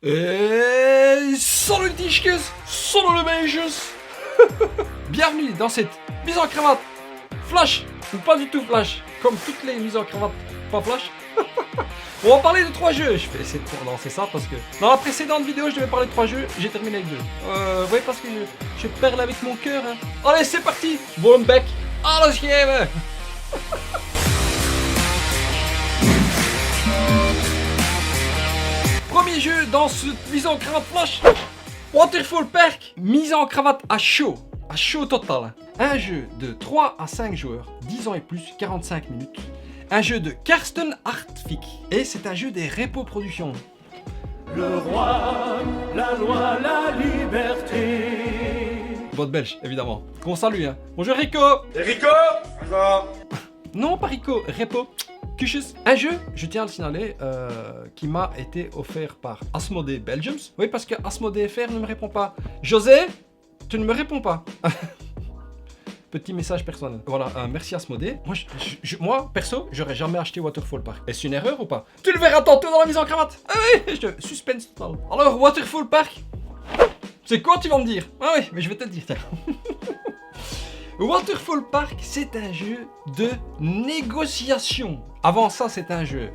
Et salut les tichkes, salut les beignes. Bienvenue dans cette mise en cravate flash, ou pas du tout flash, comme toutes les mises en cravate pas flash. On va parler de 3 jeux, je vais essayer de relancer ça parce que dans la précédente vidéo je devais parler de 3 jeux, j'ai terminé avec 2. Vous voyez parce que je perle avec mon cœur. Hein. Allez c'est parti, Wollenbeck, alles geven. Premier jeu dans cette mise en cravate flash, Waterfall Park, mise en cravate à chaud total. Un jeu de 3 à 5 joueurs, 10 ans et plus, 45 minutes. Un jeu de Karsten Hartvig. Et c'est un jeu des Repo Productions. Le roi, la loi, la liberté. Boîte belge, évidemment. Qu'on salue, hein. Bonjour Rico. Et Rico, bonjour. Non, pas Rico, Repo. Kuchus. Un jeu, je tiens à le signaler, qui m'a été offert par Asmodee Belgiums. Oui, parce que Asmodee FR ne me répond pas. José, tu ne me réponds pas. Petit message personnel. Voilà, merci Asmodee. Moi, perso, j'aurais jamais acheté Waterfall Park. Est-ce une erreur ou pas? Tu le verras tantôt dans la mise en cravate. Ah oui, suspense total. Alors, Waterfall Park, c'est quoi tu vas me dire? Ah oui, mais je vais te le dire, tiens. Waterfall Park, c'est un jeu de négociation. Avant ça, c'est un jeu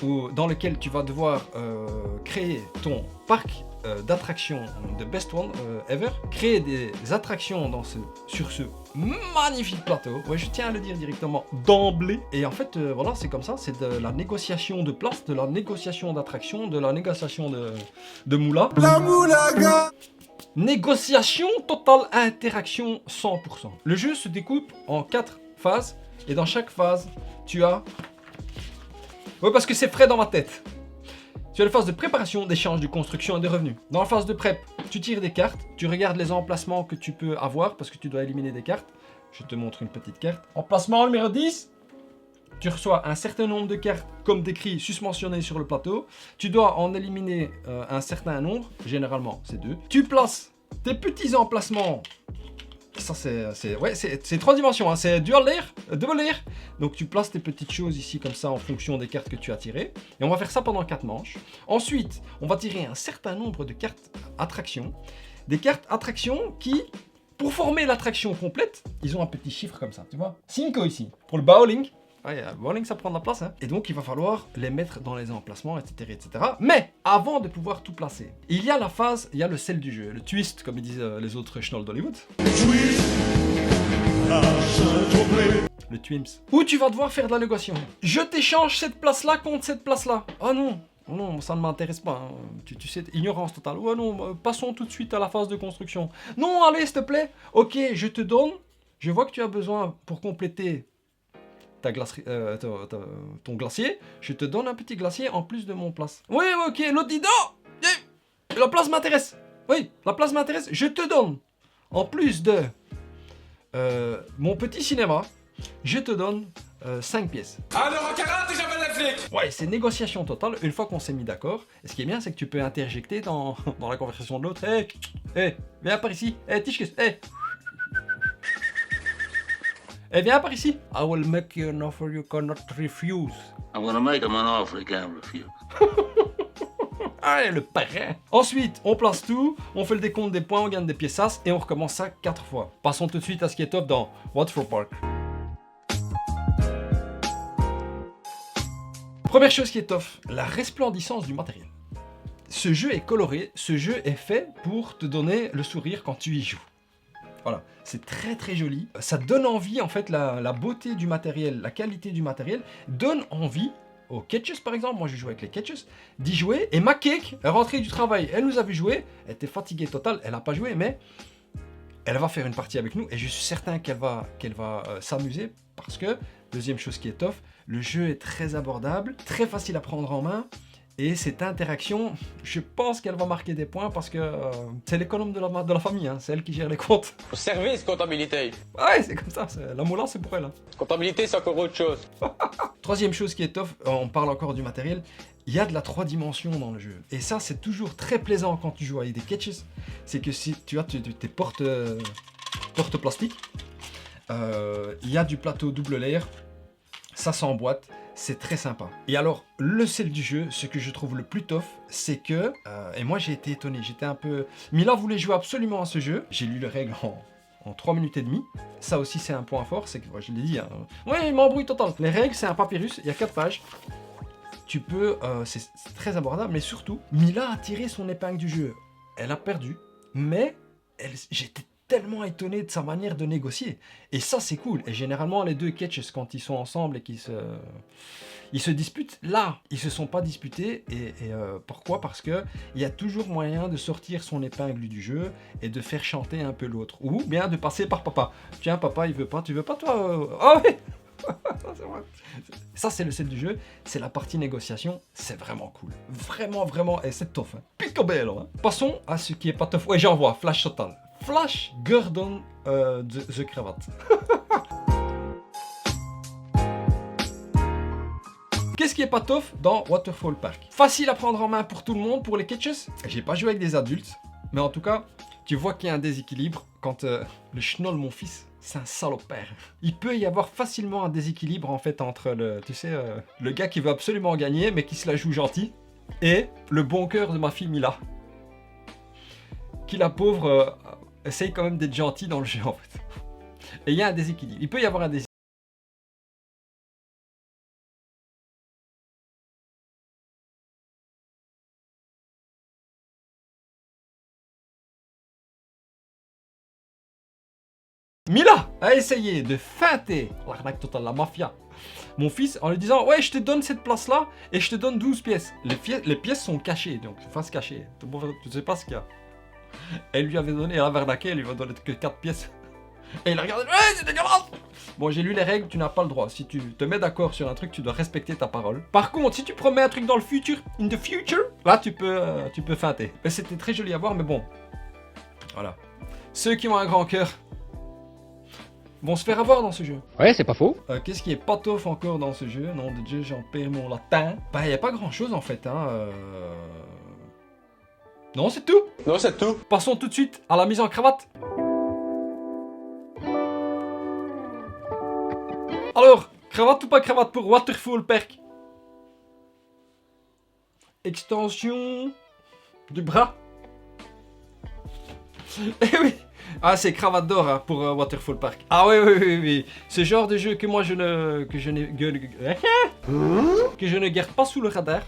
dans lequel tu vas devoir créer ton parc d'attractions de Best One Ever, créer des attractions sur ce magnifique plateau. Ouais, je tiens à le dire directement d'emblée. Et en fait, voilà, c'est comme ça, c'est de la négociation de place, de la négociation d'attractions, de la négociation de moula. La moulaga. Négociation totale, interaction 100%. Le jeu se découpe en 4 phases et dans chaque phase, tu as... Ouais, parce que c'est frais dans ma tête. Tu as la phase de préparation, d'échange, de construction et de revenus. Dans la phase de prep, tu tires des cartes, tu regardes les emplacements que tu peux avoir parce que tu dois éliminer des cartes. Je te montre une petite carte. Emplacement numéro 10. Tu reçois un certain nombre de cartes, comme décrit, susmentionnées sur le plateau. Tu dois en éliminer un certain nombre, généralement c'est 2. Tu places tes petits emplacements. Ça c'est 3 dimensions, hein. C'est dual layer, double layer. Donc tu places tes petites choses ici comme ça en fonction des cartes que tu as tirées. Et on va faire ça pendant 4 manches. Ensuite, on va tirer un certain nombre de cartes attractions. Des cartes attractions qui, pour former l'attraction complète, ils ont un petit chiffre comme ça, tu vois. 5 ici, pour le bowling. Ouais, bowling ça prend de la place, hein. Et donc il va falloir les mettre dans les emplacements, etc., etc. Mais avant de pouvoir tout placer, il y a la phase, il y a le sel du jeu, le twist, comme ils disent les autres schnolls d'Hollywood. Le Twims. Où tu vas devoir faire de la négociation. Je t'échange cette place-là contre cette place-là. Ah non, non, ça ne m'intéresse pas. Hein. Tu sais, ignorance totale. Oh non, passons tout de suite à la phase de construction. Non, allez, s'il te plaît. Ok, je te donne. Je vois que tu as besoin pour compléter ton glacier, je te donne un petit glacier en plus de mon place. Oui, ok, l'autre dit non, la place m'intéresse. Oui, la place m'intéresse, je te donne, en plus de mon petit cinéma, je te donne 5 pièces. 1,40€ et j'appelle la flic. Ouais, c'est négociation totale, une fois qu'on s'est mis d'accord. Et ce qui est bien, c'est que tu peux interjecter dans la conversation de l'autre. Hé, viens par ici, Tichkes, Eh, viens par ici. I will make you an offer you cannot refuse. I'm gonna make him an offer he can't refuse. Allez, le parrain. Ensuite, on place tout, on fait le décompte des points, on gagne des pièces et on recommence ça 4 fois. Passons tout de suite à ce qui est top dans Waterfall Park. Première chose qui est top, la resplendissance du matériel. Ce jeu est coloré, ce jeu est fait pour te donner le sourire quand tu y joues. Voilà, c'est très très joli. Ça donne envie, en fait, la beauté du matériel, la qualité du matériel, donne envie aux Ketchus par exemple. Moi je joue avec les Ketchus, d'y jouer. Et ma cake, elle rentrait du travail, elle nous a vu jouer, elle était fatiguée totale, elle n'a pas joué, mais elle va faire une partie avec nous et je suis certain qu'elle va s'amuser parce que, deuxième chose qui est top, le jeu est très abordable, très facile à prendre en main. Et cette interaction, je pense qu'elle va marquer des points parce que c'est l'économe de la famille, hein, c'est elle qui gère les comptes. Service, comptabilité. Ouais, c'est comme ça, la moula c'est pour elle. Hein. Comptabilité, c'est encore autre chose. Troisième chose qui est top, on parle encore du matériel, il y a de la 3 dimensions dans le jeu. Et ça, c'est toujours très plaisant quand tu joues avec des Ketchus. C'est que si tu as tes portes plastiques, il y a du plateau double layer, ça s'emboîte, c'est très sympa. Et alors, le sel du jeu, ce que je trouve le plus tough, c'est que, et moi j'ai été étonné, j'étais un peu... Mila voulait jouer absolument à ce jeu, j'ai lu les règles en 3 minutes et demie. Ça aussi c'est un point fort, c'est que, je l'ai dit, hein, ouais, il m'embrouille total. Les règles, c'est un papyrus, il y a 4 pages. Tu peux, c'est très abordable, mais surtout, Mila a tiré son épingle du jeu. Elle a perdu, mais j'étais tellement étonné de sa manière de négocier. Et ça, c'est cool. Et généralement, les deux catchers, quand ils sont ensemble et qu'ils se disputent, là, ils se sont pas disputés. Et pourquoi? Parce que il y a toujours moyen de sortir son épingle du jeu et de faire chanter un peu l'autre. Ou bien de passer par papa. Tiens, papa, il veut pas, tu veux pas, toi? Ah oui. Ça, c'est le set du jeu, c'est la partie négociation, c'est vraiment cool. Vraiment, vraiment, et c'est tough. Hein. Picobello, hein. Passons à ce qui est pas tough. Ouais, j'en vois, Flash Total. Flash Gordon the Cravate. Qu'est-ce qui est pas tough dans Waterfall Park? Facile à prendre en main pour tout le monde, pour les catches. J'ai pas joué avec des adultes, mais en tout cas, tu vois qu'il y a un déséquilibre quand le schnoll, mon fils, c'est un salopère. Il peut y avoir facilement un déséquilibre en fait entre le gars qui veut absolument gagner mais qui se la joue gentil et le bon cœur de ma fille Mila. Qui la pauvre essaye quand même d'être gentil dans le jeu en fait. Et il y a un déséquilibre. Il peut y avoir un déséquilibre. Mila a essayé de feinter l'arnaque totale, la mafia. Mon fils en lui disant ouais, je te donne cette place là et je te donne 12 pièces. Les pièces sont cachées, donc face cachée. Tu sais pas ce qu'il y a. Elle lui avait donné, elle avait arnaqué, elle lui a donné que 4 pièces. Et il a regardé, ouais, c'est dégueulasse. Bon, j'ai lu les règles, tu n'as pas le droit. Si tu te mets d'accord sur un truc, tu dois respecter ta parole. Par contre, si tu promets un truc dans le futur, in the future, là tu peux feinter. Et c'était très joli à voir, mais bon. Voilà. Ceux qui ont un grand cœur vont se faire avoir dans ce jeu. Ouais, c'est pas faux. Qu'est-ce qui est pas tough encore dans ce jeu? Nom de Dieu, j'en perds mon latin. Bah, il n'y a pas grand chose en fait, hein. Non, c'est tout. Non, c'est tout. Passons tout de suite à la mise en cravate. Alors, cravate ou pas cravate pour Waterfall Park? Extension du bras. Eh oui. Ah, c'est cravate d'or hein, pour Waterfall Park. Ah oui, oui, oui, oui. Ce genre de jeu que moi je ne garde pas sous le radar,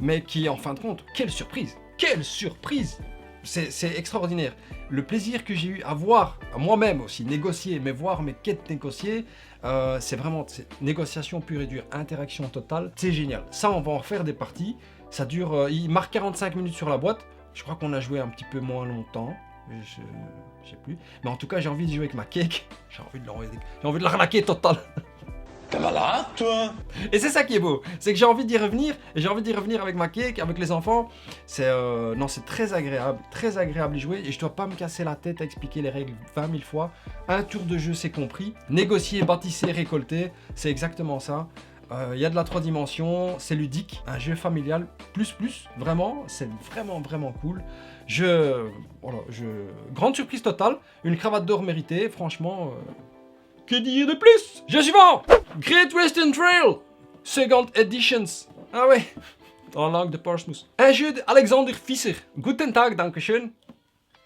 mais qui en fin de compte, quelle surprise! Quelle surprise! C'est extraordinaire. Le plaisir que j'ai eu à voir, à moi-même aussi, négocier, mais voir mes quêtes négociées, c'est vraiment négociation pure et dure, interaction totale, c'est génial. Ça, on va en faire des parties. Ça dure, il marque 45 minutes sur la boîte. Je crois qu'on a joué un petit peu moins longtemps. Je sais plus. Mais en tout cas, j'ai envie de jouer avec ma cake. J'ai envie de l'arnaquer total. T'es malade, toi? Et c'est ça qui est beau, c'est que j'ai envie d'y revenir, et j'ai envie d'y revenir avec ma cake, avec les enfants. C'est non, c'est très agréable d'y jouer, et je dois pas me casser la tête à expliquer les règles 20 000 fois. Un tour de jeu, c'est compris. Négocier, bâtisser, récolter, c'est exactement ça. Il y a de la 3 dimensions, c'est ludique, un jeu familial, vraiment, c'est vraiment cool. Grande surprise totale, une cravate d'or méritée, franchement... Que dire de plus? Jeu suivant! Great Western Trail! Second Editions. Ah ouais, dans la langue de Portsmouth. Un jeu d'Alexander Fischer. Guten Tag, dankeschön.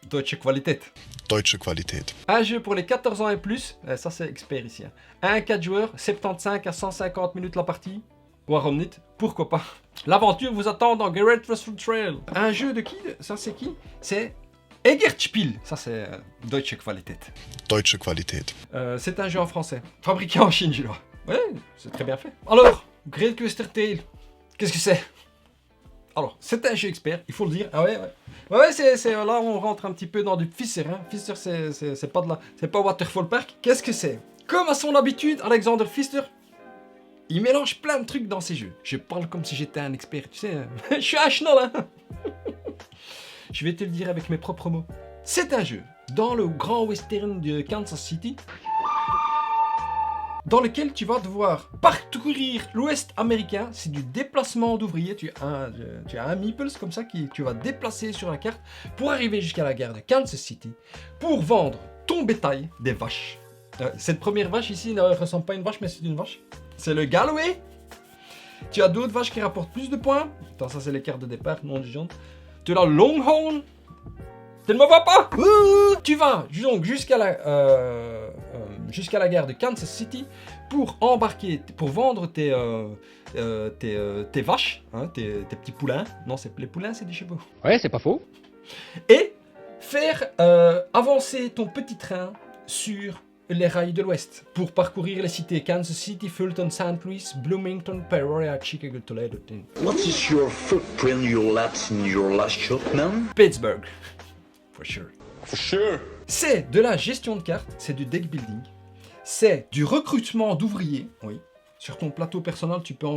Deutsche Qualität. Deutsche Qualität. Un jeu pour les 14 ans et plus. Ça, c'est expert ici. Hein. Un 4 joueurs, 75 à 150 minutes la partie. Warum nicht? Pourquoi pas? L'aventure vous attend dans Great Western Trail. Un jeu de qui? Ça, c'est qui? C'est... Egertspiel, ça c'est Deutsche Qualität. Deutsche Qualität. C'est un jeu en français, fabriqué en Chine, je crois. Ouais, c'est très bien fait. Alors, Great Western Trail, qu'est-ce que c'est? Alors, c'est un jeu expert, il faut le dire. Ah ouais, ouais. Ouais, c'est là on rentre un petit peu dans du Fischer. Hein. Fischer, c'est pas Waterfall Park. Qu'est-ce que c'est? Comme à son habitude, Alexander Fischer, il mélange plein de trucs dans ses jeux. Je parle comme si j'étais un expert, tu sais. Je suis un schnoll, hein. Je vais te le dire avec mes propres mots. C'est un jeu dans le grand western de Kansas City dans lequel tu vas devoir parcourir l'ouest américain. C'est du déplacement d'ouvriers. Tu as un meeples comme ça que tu vas déplacer sur la carte pour arriver jusqu'à la gare de Kansas City pour vendre ton bétail, des vaches. Cette première vache ici ne ressemble pas à une vache, mais c'est une vache. C'est le Galloway. Tu as d'autres vaches qui rapportent plus de points. Attends, ça c'est les cartes de départ, non légende. Tu as Longhorn. Tu ne me vois pas. Tu vas donc jusqu'à la gare de Kansas City pour embarquer, pour vendre tes vaches, hein, tes petits poulains. Non, les poulains, c'est des chevaux. Ouais, c'est pas faux. Et faire avancer ton petit train sur les rails de l'Ouest pour parcourir les cités Kansas City, Fulton, St. Louis, Bloomington, Peoria, Chicago, Toledo, What is your footprint you left in your last shop, man? Pittsburgh. For sure. For sure. C'est de la gestion de cartes, c'est du deck building, c'est du recrutement d'ouvriers. Oui. Sur ton plateau personnel, tu peux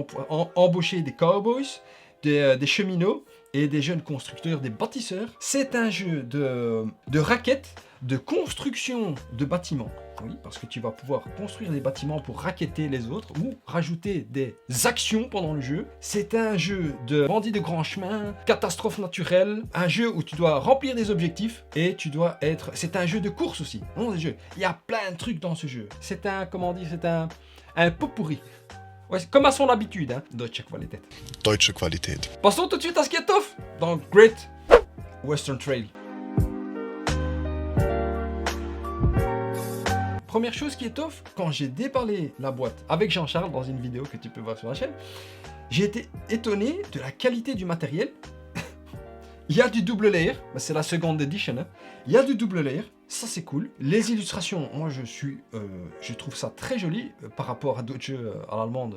embaucher des cowboys, des cheminots et des jeunes constructeurs, des bâtisseurs. C'est un jeu de raquettes, de construction de bâtiments. Oui, parce que tu vas pouvoir construire des bâtiments pour raqueter les autres ou rajouter des actions pendant le jeu. C'est un jeu de bandits de grand chemin, catastrophe naturelle, un jeu où tu dois remplir des objectifs et tu dois être... C'est un jeu de course aussi. Non, il y a plein de trucs dans ce jeu. C'est un, comment dire, c'est un pot-pourri. Ouais, comme à son habitude, hein. Deutsche Qualität. Deutsche Qualität. Passons tout de suite à ce qui est tough dans Great Western Trail. Première chose qui est tough, quand j'ai déballé la boîte avec Jean-Charles dans une vidéo que tu peux voir sur la chaîne, j'ai été étonné de la qualité du matériel. Il y a du double layer, c'est la seconde edition, hein. Il y a du double layer, ça c'est cool. Les illustrations, moi je trouve ça très joli par rapport à d'autres jeux à l'allemande.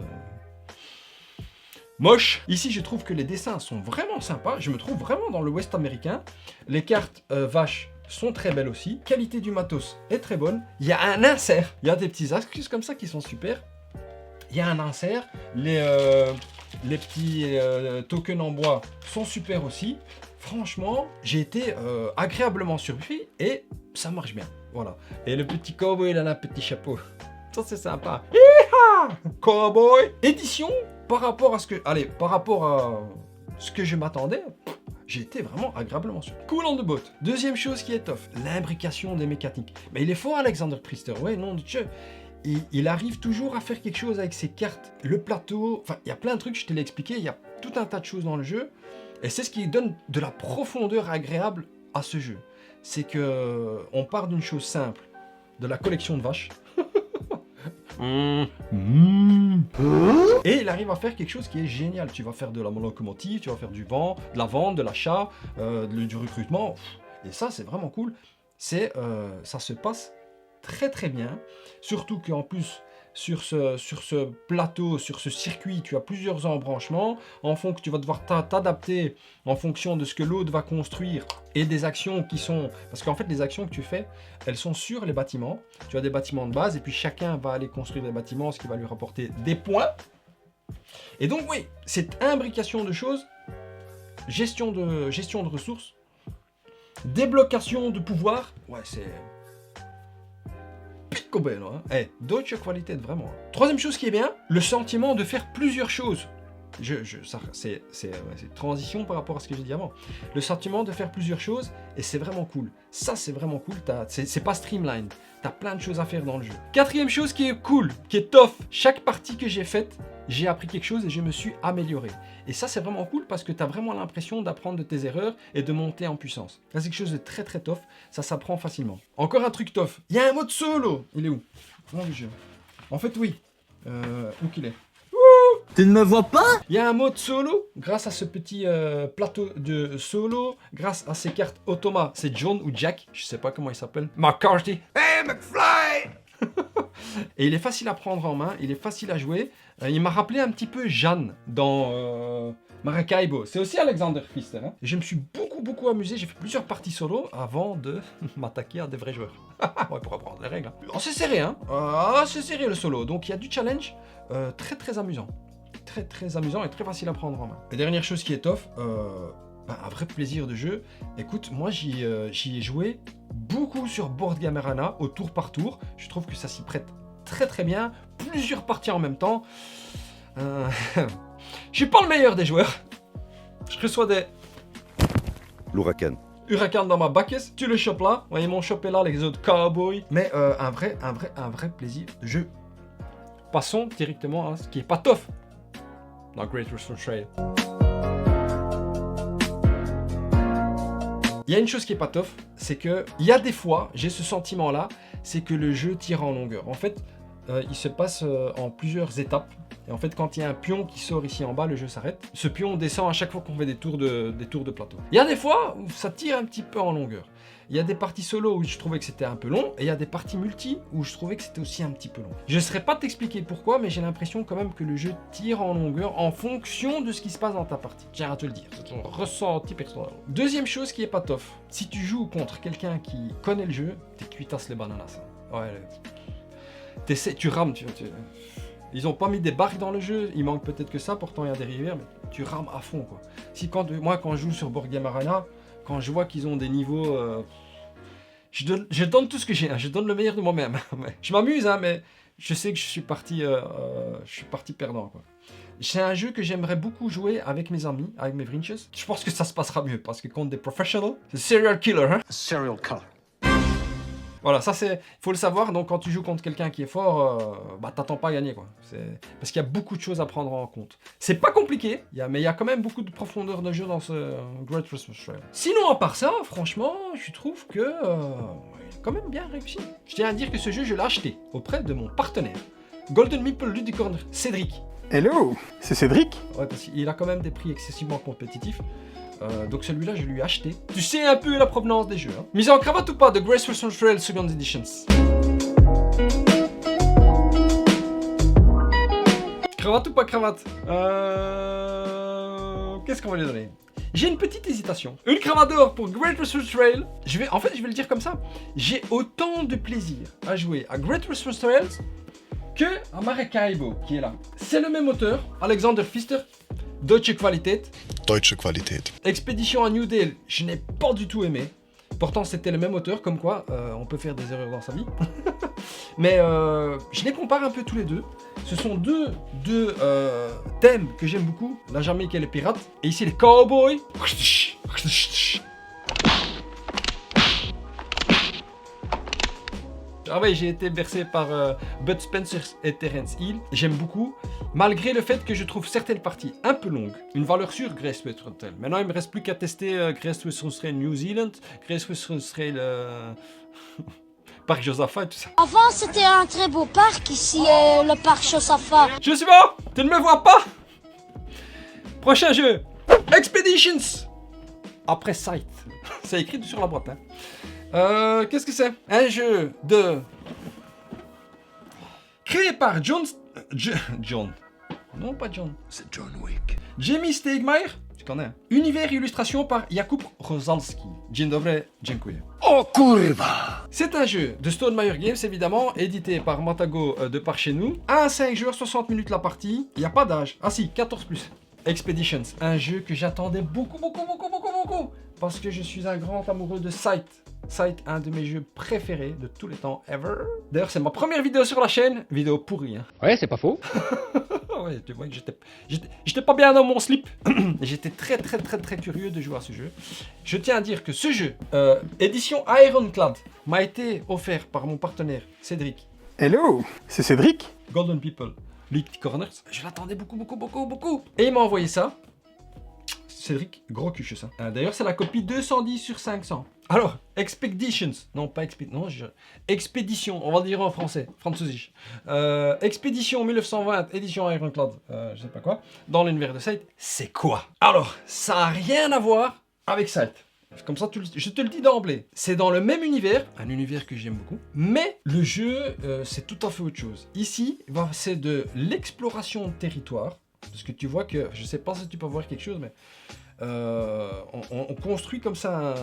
Moche. Ici je trouve que les dessins sont vraiment sympas, je me trouve vraiment dans le Ouest américain. Les cartes vaches sont très belles aussi. Qualité du matos est très bonne. Il y a un insert. Il y a des petits astuces comme ça qui sont super. Il y a un insert. Les petits tokens en bois sont super aussi. Franchement, j'ai été agréablement surpris et ça marche bien. Voilà. Et le petit cowboy, il a un petit chapeau. Ça, c'est sympa. Hi-ha! Cowboy. Édition, par rapport à ce que... Allez, par rapport à ce que je m'attendais... J'ai été vraiment agréablement surpris. Cool on the boat. Deuxième chose qui est tough, l'imbrication des mécaniques. Mais il est fort Alexander Priester, ouais, non de Dieu. Il arrive toujours à faire quelque chose avec ses cartes. Le plateau, enfin, il y a plein de trucs, je te l'ai expliqué, il y a tout un tas de choses dans le jeu. Et c'est ce qui donne de la profondeur agréable à ce jeu. C'est que on part d'une chose simple, de la collection de vaches. Et il arrive à faire quelque chose qui est génial. Tu vas faire de la locomotive, tu vas faire du vent, de la vente, de l'achat, du recrutement. Et ça, c'est vraiment cool. Ça se passe très très bien. Surtout qu'en plus, sur ce plateau, sur ce circuit, tu as plusieurs embranchements. En fond, que tu vas devoir t'adapter en fonction de ce que l'autre va construire et des actions qui sont... Parce qu'en fait, les actions que tu fais, elles sont sur les bâtiments. Tu as des bâtiments de base et puis chacun va aller construire des bâtiments, ce qui va lui rapporter des points. Et donc, oui, cette imbrication de choses, gestion de ressources, déblocation de pouvoir, ouais, c'est... Picobello, hein. Hey, Deutsche Qualität, vraiment. Troisième chose qui est bien, le sentiment de faire plusieurs choses. C'est transition par rapport à ce que j'ai dit avant. Le sentiment de faire plusieurs choses, et c'est vraiment cool. Ça, c'est vraiment cool. C'est pas streamlined. T'as plein de choses à faire dans le jeu. Quatrième chose qui est cool, qui est tough. Chaque partie que j'ai faite, j'ai appris quelque chose et je me suis amélioré. Et ça, c'est vraiment cool parce que tu as vraiment l'impression d'apprendre de tes erreurs et de monter en puissance. Là, c'est quelque chose de très très tough. Ça s'apprend facilement. Encore un truc tough. Il y a un mode solo. Il est où? Dans le jeu. En fait, oui. Où qu'il est? Tu ne me vois pas? Il y a un mode solo grâce à ce petit plateau de solo, grâce à ces cartes automa. C'est John ou Jack, je sais pas comment il s'appelle. McCarthy. Hey McFly. Et il est facile à prendre en main, il est facile à jouer. Il m'a rappelé un petit peu Jeanne dans Maracaibo. C'est aussi Alexander Pfister. Hein. Je me suis beaucoup amusé. J'ai fait plusieurs parties solo avant de m'attaquer à des vrais joueurs. Ouais, pour apprendre les règles. Hein. C'est serré, hein. C'est serré le solo. Donc il y a du challenge très amusant. Très amusant et très facile à prendre en main. Et dernière chose qui est tough, un vrai plaisir de jeu. Écoute, moi j'y ai joué beaucoup sur Board Game Arena au tour par tour. Je trouve que ça s'y prête très bien. Plusieurs parties en même temps. Je suis pas le meilleur des joueurs. Je reçois des L'Huracan. Huracan dans ma baquette. Tu le chopes là. Ils m'ont chopé là les autres cowboys. Mais un vrai plaisir de jeu. Passons directement à ce qui est pas tough. dans Great Western Trail. Il y a une chose qui est pas tough, c'est que il y a des fois, j'ai ce sentiment-là, c'est que le jeu tire en longueur. En fait, il se passe en plusieurs étapes. Et en fait, quand il y a un pion qui sort ici en bas, le jeu s'arrête. Ce pion descend à chaque fois qu'on fait des tours de plateau. Il y a des fois où ça tire un petit peu en longueur. Il y a des parties solo où je trouvais que c'était un peu long, et il y a des parties multi où je trouvais que c'était aussi un petit peu long. Je ne saurais pas t'expliquer pourquoi, mais j'ai l'impression quand même que le jeu tire en longueur en fonction de ce qui se passe dans ta partie. J'ai à te le dire, c'est ton ressenti personnel. Deuxième chose qui est pas tough, si tu joues contre quelqu'un qui connaît le jeu, t'es cuitas les bananas. Ouais, tu rames, ils ont pas mis des barques dans le jeu, il manque peut-être que ça, pourtant il y a des rivières, mais tu rames à fond quoi. Moi quand je joue sur Board Game Arena, quand je vois qu'ils ont des niveaux, je donne tout ce que j'ai, hein, je donne le meilleur de moi-même. Je m'amuse, hein, mais je sais que je suis parti perdant quoi. C'est un jeu que j'aimerais beaucoup jouer avec mes amis, avec mes Vrinches. Je pense que ça se passera mieux parce que contre des professionals, c'est serial killer. Hein. Serial killer. Voilà, ça c'est, faut le savoir. Donc quand tu joues contre quelqu'un qui est fort, t'attends pas à gagner quoi. Parce qu'il y a beaucoup de choses à prendre en compte. C'est pas compliqué, mais il y a quand même beaucoup de profondeur de jeu dans ce Great Western Trail. Sinon à part ça, franchement, je trouve que il est quand même bien réussi. Je tiens à dire que ce jeu, je l'ai acheté auprès de mon partenaire, Golden Meeple Ludicorn Cédric. Hello, c'est Cédric. Ouais, parce qu'il a quand même des prix excessivement compétitifs. Donc celui-là, je lui ai acheté. Tu sais un peu la provenance des jeux. Hein. Mise en cravate ou pas de Great Western Trail Second Editions. Cravate ou pas cravate? Qu'est-ce qu'on va lui donner? J'ai une petite hésitation. Une cravate d'or pour Great Western Trail. Je vais le dire comme ça. J'ai autant de plaisir à jouer à Great Western Trail que à Maracaibo qui est là. C'est le même auteur, Alexander Pfister. Deutsche Qualität. Deutsche Qualität. Expédition à New Dale, je n'ai pas du tout aimé. Pourtant, c'était le même auteur, comme quoi on peut faire des erreurs dans sa vie. Mais je les compare un peu tous les deux. Ce sont deux thèmes que j'aime beaucoup. La Jamaïque et les pirates. Et ici, les cowboys. Ah ouais, j'ai été bercé par Bud Spencer et Terence Hill. J'aime beaucoup, malgré le fait que je trouve certaines parties un peu longues. Une valeur sûre, Great Western Trail. Maintenant, il ne me reste plus qu'à tester Great Western Trail New Zealand, Great Western Trail Parc Josaphat et tout ça. Avant, c'était un très beau parc ici, le parc Josaphat. Je suis mort. Tu ne me vois pas. Prochain jeu, Expeditions. Après Sight. C'est écrit sur la boîte, hein. Qu'est-ce que c'est? Un jeu créé par John. Non, pas John. C'est John Wick. Jamie Stegmaier. Tu connais. Univers et illustration par Jakub Rosalski. Dzień dobry, dziękuję. Oh, kurva! C'est un jeu de Stonemaier Games, évidemment, édité par Matago de par chez nous. 1 à 5 joueurs, 60 minutes la partie. Il n'y a pas d'âge. Ah si, 14+. Expeditions, un jeu que j'attendais beaucoup. Parce que je suis un grand amoureux de Sight. Sight, un de mes jeux préférés de tous les temps, ever. D'ailleurs, c'est ma première vidéo sur la chaîne. Vidéo pourrie, hein. Ouais, c'est pas faux. Ouais, tu vois que j'étais pas bien dans mon slip. J'étais très curieux de jouer à ce jeu. Je tiens à dire que ce jeu, édition Ironclad, m'a été offert par mon partenaire Cédric. Hello, c'est Cédric. Golden People, League Corners. Je l'attendais beaucoup. Et il m'a envoyé ça. Cédric, gros cul ça. D'ailleurs, c'est la copie 210/500. Alors, Expeditions. Non, pas Expedition. Non, Expédition, on va dire en français. Französisch. Expédition 1920, édition Ironclad. Je sais pas quoi. Dans l'univers de Sight. C'est quoi? Alors, ça a rien à voir avec Sight. Comme ça, je te le dis d'emblée. C'est dans le même univers, un univers que j'aime beaucoup, mais le jeu, c'est tout à fait autre chose. Ici, c'est de l'exploration de territoire, parce que tu vois que, je sais pas si tu peux voir quelque chose, mais on construit comme ça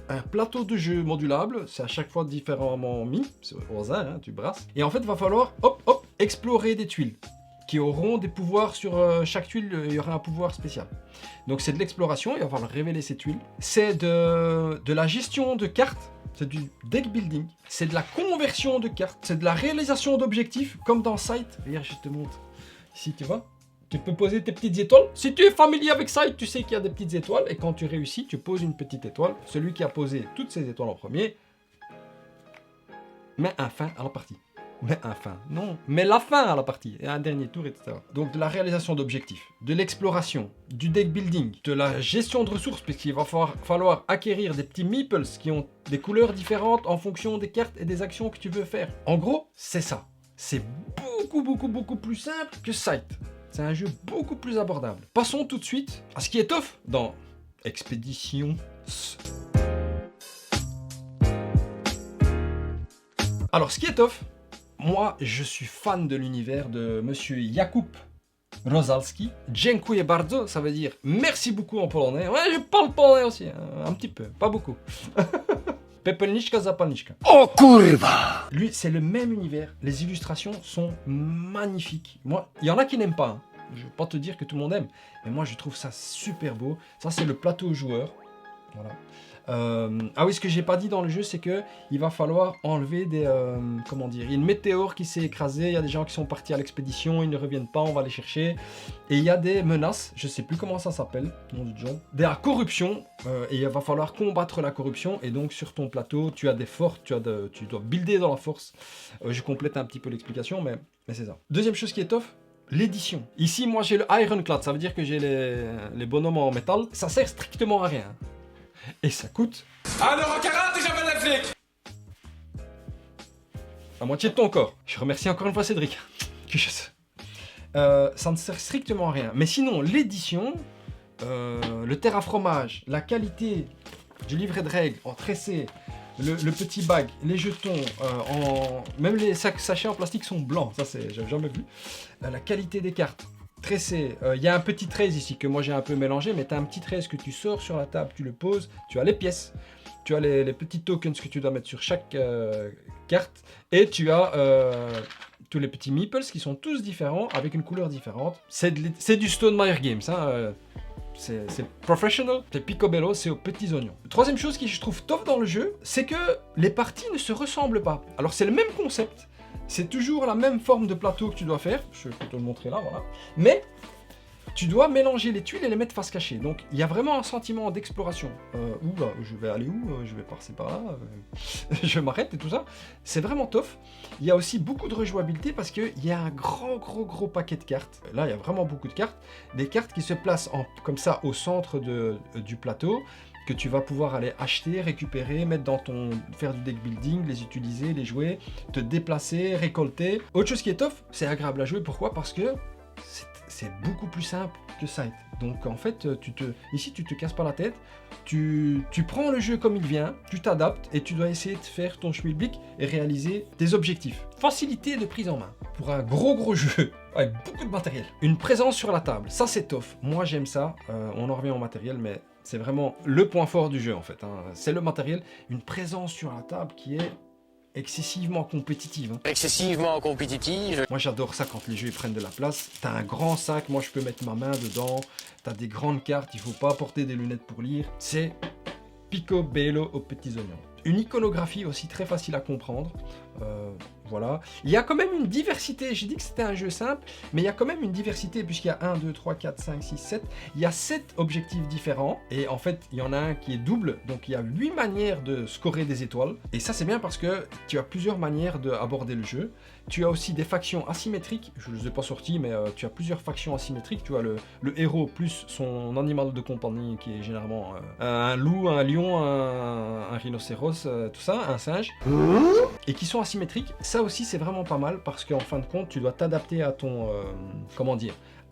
un plateau de jeu modulable. C'est à chaque fois différemment mis, c'est au hasard, hein, tu brasses. Et en fait, il va falloir, explorer des tuiles qui auront des pouvoirs sur chaque tuile, il y aura un pouvoir spécial. Donc c'est de l'exploration, il va falloir révéler ces tuiles. C'est de la gestion de cartes, c'est du deck building, c'est de la conversion de cartes, c'est de la réalisation d'objectifs, comme dans Sight. Regarde, je te montre. Ici, tu vois, tu peux poser tes petites étoiles. Si tu es familier avec Sight, tu sais qu'il y a des petites étoiles, et quand tu réussis, tu poses une petite étoile. Celui qui a posé toutes ces étoiles en premier met un fin à la partie. Mais enfin, non. Mais la fin à la partie, et un dernier tour, etc. Donc de la réalisation d'objectifs, de l'exploration, du deck building, de la gestion de ressources, puisqu'il va falloir acquérir des petits meeples qui ont des couleurs différentes en fonction des cartes et des actions que tu veux faire. En gros, c'est ça. C'est beaucoup plus simple que Sight. C'est un jeu beaucoup plus abordable. Passons tout de suite à ce qui est tough dans Expeditions. Alors, ce qui est tough, moi, je suis fan de l'univers de monsieur Jakub Rosalski. Dziękuję bardzo, ça veut dire merci beaucoup en polonais. Ouais, je parle polonais aussi, hein, un petit peu, pas beaucoup. Pepelniczka zapalniczka. Oh kurwa! Lui, c'est le même univers. Les illustrations sont magnifiques. Moi, il y en a qui n'aiment pas. Hein. Je ne vais pas te dire que tout le monde aime, mais moi, je trouve ça super beau. Ça, c'est le plateau joueur. Voilà. Ah oui, ce que j'ai pas dit dans le jeu, c'est que il va falloir enlever des... comment dire, il y a une météore qui s'est écrasée, il y a des gens qui sont partis à l'expédition, ils ne reviennent pas, on va les chercher. Et il y a des menaces, je sais plus comment ça s'appelle, nom du genre, de la corruption, et il va falloir combattre la corruption, et donc sur ton plateau, tu as des forces, tu dois builder dans la force. Je complète un petit peu l'explication, mais c'est ça. Deuxième chose qui est tough, l'édition. Ici, moi j'ai le Ironclad, ça veut dire que j'ai les bonhommes en métal, ça sert strictement à rien. Et ça coûte... 1,40€ et j'appelle la flic. La moitié de ton corps. Je remercie encore une fois Cédric. Ça ne sert strictement à rien. Mais sinon, l'édition, le terrafromage, la qualité du livret de règles en tressé, le petit bag, les jetons, même les sachets en plastique sont blancs. Ça, j'avais jamais vu. La qualité des cartes. Tressé, il y a un petit tresse ici que moi j'ai un peu mélangé, mais tu as un petit tresse que tu sors sur la table, tu le poses, tu as les pièces, tu as les petits tokens que tu dois mettre sur chaque carte, et tu as tous les petits meeples qui sont tous différents, avec une couleur différente. C'est du Stonemaier Games, hein, c'est professional, c'est picobello, c'est aux petits oignons. Troisième chose qui je trouve top dans le jeu, c'est que les parties ne se ressemblent pas. Alors c'est le même concept, c'est toujours la même forme de plateau que tu dois faire, je peux te le montrer là, voilà. Mais tu dois mélanger les tuiles et les mettre face cachée. Donc il y a vraiment un sentiment d'exploration. Là, je vais aller où? Je vais passer par là. Je m'arrête et tout ça. C'est vraiment tough. Il y a aussi beaucoup de rejouabilité parce qu'il y a un gros paquet de cartes. Là, il y a vraiment beaucoup de cartes. Des cartes qui se placent comme ça au centre du plateau, que tu vas pouvoir aller acheter, récupérer, mettre dans faire du deck building, les utiliser, les jouer, te déplacer, récolter. Autre chose qui est tough, c'est agréable à jouer. Pourquoi? Parce que c'est beaucoup plus simple que Sight. Donc en fait, ici tu te casses pas la tête, tu prends le jeu comme il vient, tu t'adaptes et tu dois essayer de faire ton schmilblick et réaliser tes objectifs. Facilité de prise en main pour un gros jeu avec beaucoup de matériel. Une présence sur la table, ça c'est tough. Moi j'aime ça, on en revient au matériel, mais c'est vraiment le point fort du jeu en fait. Hein. C'est le matériel, une présence sur la table qui est excessivement compétitive. Hein. Excessivement compétitive. Moi j'adore ça quand les jeux ils prennent de la place. T'as un grand sac, moi je peux mettre ma main dedans. T'as des grandes cartes, il faut pas porter des lunettes pour lire. C'est picobello aux petits oignons. Une iconographie aussi très facile à comprendre. Voilà. Il y a quand même une diversité. J'ai dit que c'était un jeu simple, mais il y a quand même une diversité puisqu'il y a 1, 2, 3, 4, 5, 6, 7. Il y a 7 objectifs différents. Et en fait, il y en a un qui est double. Donc il y a 8 manières de scorer des étoiles. Et ça, c'est bien parce que tu as plusieurs manières d'aborder le jeu. Tu as aussi des factions asymétriques. Je ne les ai pas sorties, mais tu as plusieurs factions asymétriques. Tu as le héros plus son animal de compagnie qui est généralement un loup, un lion, un rhinocéros, tout ça, un singe. Et qui sont asymétriques. Ça aussi, c'est vraiment pas mal parce qu'en fin de compte, tu dois t'adapter à ton,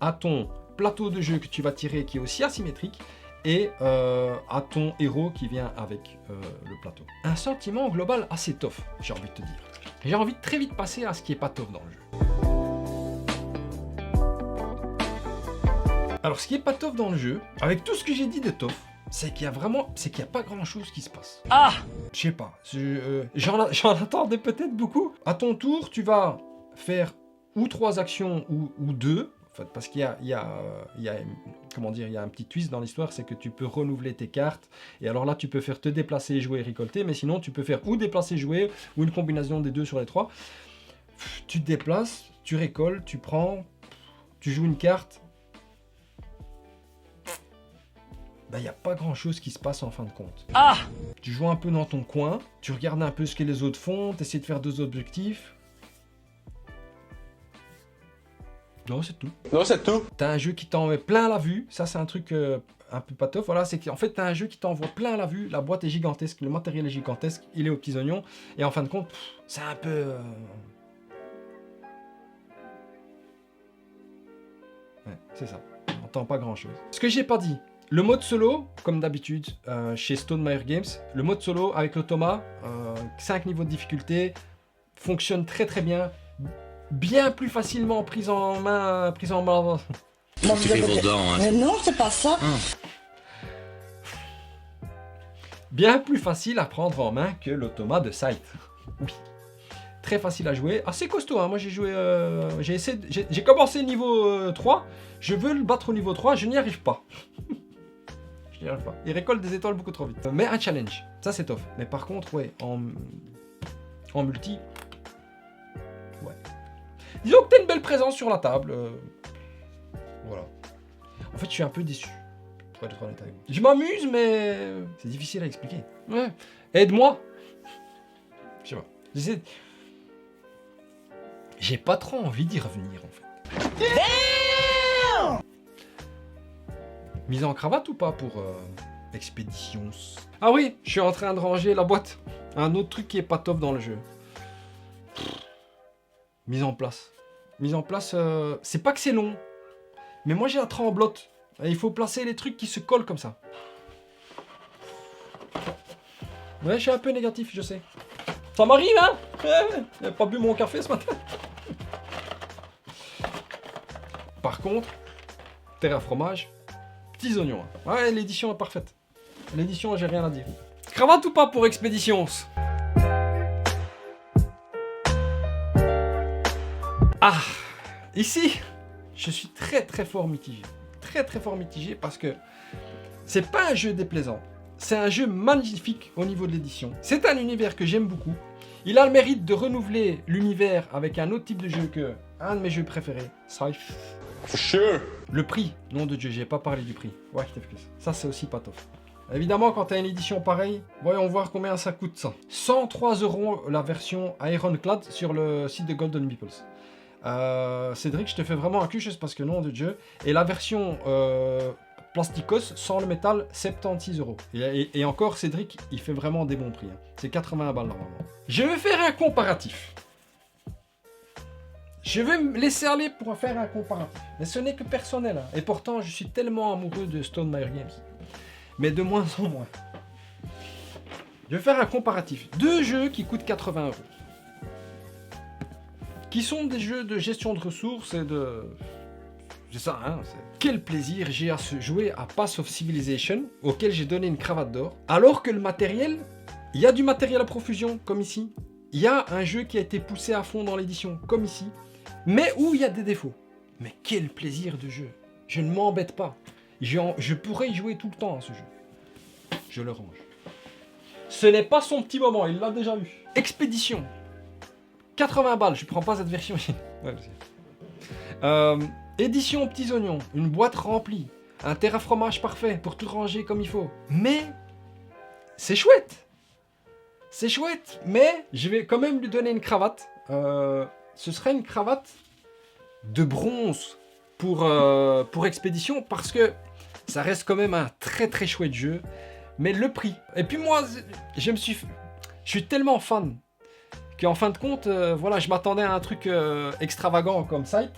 à ton plateau de jeu que tu vas tirer qui est aussi asymétrique et à ton héros qui vient avec le plateau. Un sentiment global assez tough, j'ai envie de te dire. J'ai envie de très vite passer à ce qui est pas tough dans le jeu. Alors, ce qui est pas tough dans le jeu, avec tout ce que j'ai dit de tough, c'est qu'il y a pas grand chose qui se passe. Ah! Je sais pas, j'en attendais peut-être beaucoup. À ton tour, tu vas faire ou 3 actions ou 2, en fait, parce qu'il y a un petit twist dans l'histoire, c'est que tu peux renouveler tes cartes, et alors là tu peux faire te déplacer, jouer et récolter, mais sinon tu peux faire ou déplacer, jouer, ou une combinaison des deux sur les 3. Tu te déplaces, tu récoltes, tu prends, tu joues une carte. Il n'y a pas grand chose qui se passe en fin de compte. Ah! Tu joues un peu dans ton coin, tu regardes un peu ce que les autres font, tu essaies de faire 2 objectifs. Non, c'est tout. Non, c'est tout. T'as un jeu qui t'en met plein la vue. Ça, c'est un truc un peu patof. Voilà, c'est qu'en fait, t'as un jeu qui t'envoie plein la vue. La boîte est gigantesque, le matériel est gigantesque. Il est aux petits oignons. Et en fin de compte, c'est un peu... Ouais, c'est ça. On n'entend pas grand-chose. Ce que j'ai pas dit, le mode solo, comme d'habitude, chez Stonemaier Games, le mode solo avec l'automa, 5 niveaux de difficulté, fonctionne très très bien. Bien plus facilement prise en main. Mais non, c'est pas ça. Bien plus facile à prendre en main que l'automa de Sight. Oui. Très facile à jouer. Assez costaud, hein. Moi j'ai joué. J'ai commencé niveau 3. Je veux le battre au niveau 3. Je n'y arrive pas. Je n'y arrive pas. Il récolte des étoiles beaucoup trop vite. Mais un challenge. Ça c'est tough. Mais par contre, ouais, en multi. Ouais. Disons que t'as une belle présence sur la table. Voilà. En fait, je suis un peu déçu. Pour être honnête avec vous. Je m'amuse, mais c'est difficile à expliquer. Ouais. Aide-moi. Je sais pas. J'essaie. J'ai pas trop envie d'y revenir, en fait. Mise en cravate ou pas pour Expéditions? Ah oui, je suis en train de ranger la boîte. Un autre truc qui est pas top dans le jeu. Mise en place. Mise en place, c'est pas que c'est long. Mais moi j'ai la tremblote. Et il faut placer les trucs qui se collent comme ça. Ouais, je suis un peu négatif, je sais. Ça m'arrive, hein. J'ai pas bu mon café ce matin. Par contre, terre à fromage, petits oignons. Ouais, l'édition est parfaite. L'édition, j'ai rien à dire. Cravate ou pas pour Expéditions? Ah, ici, je suis très très fort mitigé. Très très fort mitigé parce que c'est pas un jeu déplaisant. C'est un jeu magnifique au niveau de l'édition. C'est un univers que j'aime beaucoup. Il a le mérite de renouveler l'univers avec un autre type de jeu que un de mes jeux préférés, Scythe. Sure. Le prix, nom de Dieu, j'ai pas parlé du prix. Ouais, ça c'est aussi pas top. Évidemment, quand tu as une édition pareille, voyons voir combien ça coûte ça. 103 € la version Ironclad sur le site de Golden Beeples. Cédric, je te fais vraiment un cul parce que nom de Dieu. Et la version Plasticos sans le métal, 76 €. Et encore, Cédric, il fait vraiment des bons prix. Hein. C'est 80 balles normalement. Je vais faire un comparatif. Je vais me laisser aller pour faire un comparatif. Mais ce n'est que personnel. Hein. Et pourtant, je suis tellement amoureux de Stonemaier Games. Mais de moins en moins. Je vais faire un comparatif. Deux jeux qui coûtent 80 €. Qui sont des jeux de gestion de ressources et de... C'est ça, hein. Quel plaisir j'ai à jouer à Pass of Civilization, auquel j'ai donné une cravate d'or, alors que le matériel, il y a du matériel à profusion, comme ici. Il y a un jeu qui a été poussé à fond dans l'édition, comme ici, mais où il y a des défauts. Mais quel plaisir de jeu. Je ne m'embête pas. Je pourrais y jouer tout le temps à ce jeu. Je le range. Ce n'est pas son petit moment, il l'a déjà eu. Expédition. 80 balles, je prends pas cette version. Ouais, édition aux petits oignons, une boîte remplie, un terre à fromage parfait pour tout ranger comme il faut. Mais c'est chouette. C'est chouette, mais je vais quand même lui donner une cravate. Ce serait une cravate de bronze pour Expédition parce que ça reste quand même un très très chouette jeu. Mais le prix. Et puis moi, je suis tellement fan qu'en fin de compte, voilà, je m'attendais à un truc extravagant comme Scythe.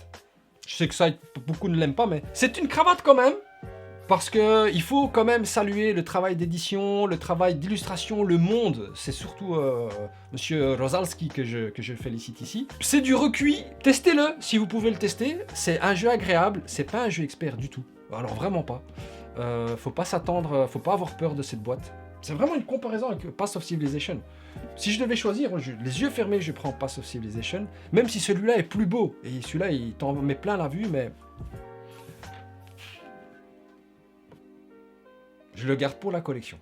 Je sais que Scythe, beaucoup ne l'aiment pas, mais c'est une cravate quand même. Parce que il faut quand même saluer le travail d'édition, le travail d'illustration, le monde. C'est surtout Monsieur Rosalski que je félicite ici. C'est du recuit. Testez-le si vous pouvez le tester. C'est un jeu agréable. C'est pas un jeu expert du tout. Alors vraiment pas. Faut pas s'attendre, faut pas avoir peur de cette boîte. C'est vraiment une comparaison avec Pass of Civilization. Si je devais choisir, les yeux fermés, je prends Pass of Civilization. Même si celui-là est plus beau. Et celui-là, il t'en met plein la vue, mais... Je le garde pour la collection.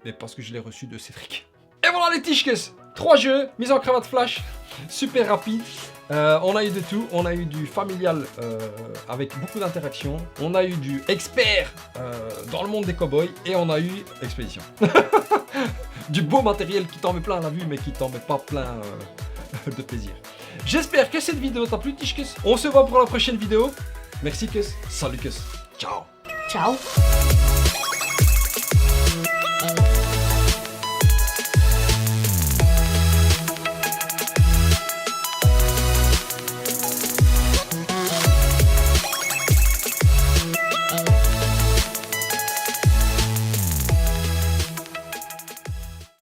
Mais parce que je l'ai reçu de Cédric. Et voilà les Tischkes. 3 jeux, mise en cravate flash. Super rapide. On a eu de tout. On a eu du familial avec beaucoup d'interactions. On a eu du expert dans le monde des cowboys. Et on a eu expédition. Du beau matériel qui t'en met plein à la vue, mais qui t'en met pas plein de plaisir. J'espère que cette vidéo t'a plu, Tishkus. On se voit pour la prochaine vidéo. Merci, Kus. Salut, Kus. Ciao. Ciao.